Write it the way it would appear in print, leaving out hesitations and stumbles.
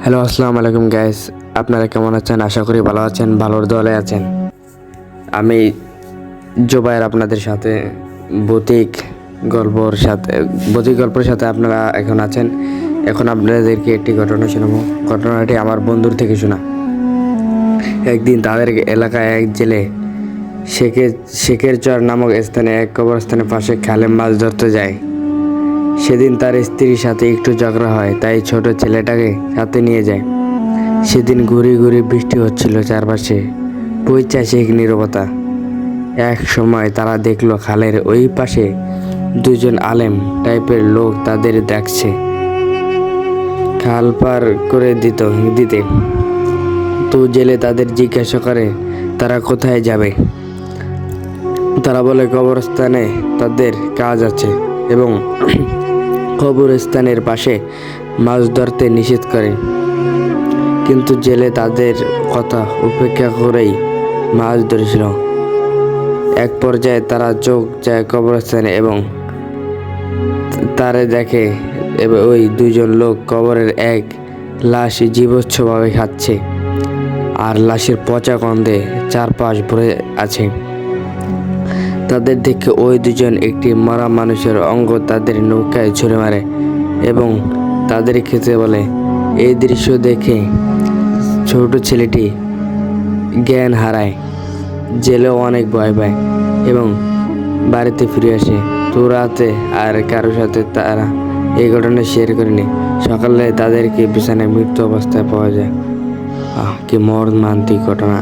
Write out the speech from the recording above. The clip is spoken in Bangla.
হ্যালো, আসসালামু আলাইকুম গাইস। আপনারা কেমন আছেন? আশা করি ভালো আছেন, ভালোর দলে আছেন। আমি জুবায়ের আপনাদের সাথে ভৌতিক গল্পের সাথে আপনারা এখন আছেন। এখন আপনাদেরকে একটি ঘটনা শোনাবো। ঘটনাটি আমার বন্ধুর থেকে শোনা। একদিন তাদের এলাকায় এক জেলে শেখের চর নামক স্থানে এক কবরস্থানের পাশে খালে মাছ ধরতে যায়। সেদিন তার স্ত্রীর সাথে একটু ঝগড়া হয়, তাই ছোট ছেলেটাকে সাথে নিয়ে যায়। সেদিন ঘুরি ঘুরি বৃষ্টি হচ্ছিল, চারপাশে পৈশাচিক নীরবতা। এক সময় তারা দেখলো খালের ওই পাশে দুজন আলেম টাইপের লোক তাদের দেখছে। খাল পার করে দিতে তো জেলে তাদের জিজ্ঞাসা করে তারা কোথায় যাবে। তারা বলে কবরস্থানে তাদের কাজ আছে এবং কবরস্থানের পাশে মাছ ধরতে নিষেধ করে। কিন্তু জেলে তাদের কথা উপেক্ষা করেই মাছ ধরেছিল। এক পর্যায়ে তারা চোখ যায় কবরস্থানে এবং তারে দেখে ওই দুজন লোক কবরের এক লাশ জীবচ্ছভাবে খাচ্ছে, আর লাশের পচা গন্ধে চারপাশ ভরে আছে। তাদের দেখে ওই দুজন একটি মরা মানুষের অঙ্গ তাদের নৌকায় ছুঁড়ে মারে এবং তাদের খেতে বলে। এই দৃশ্য দেখে ছোট ছেলেটি জ্ঞান হারায়। জেলেও অনেক ভয় পায় এবং বাড়িতে ফিরে আসে। তো রাতে আর কারোর সাথে তারা এই ঘটনা শেয়ার করেনি। সকালে তাদেরকে বিছানায় মৃত্যু অবস্থায় পাওয়া যায়। কি মর্মান্তিক ঘটনা।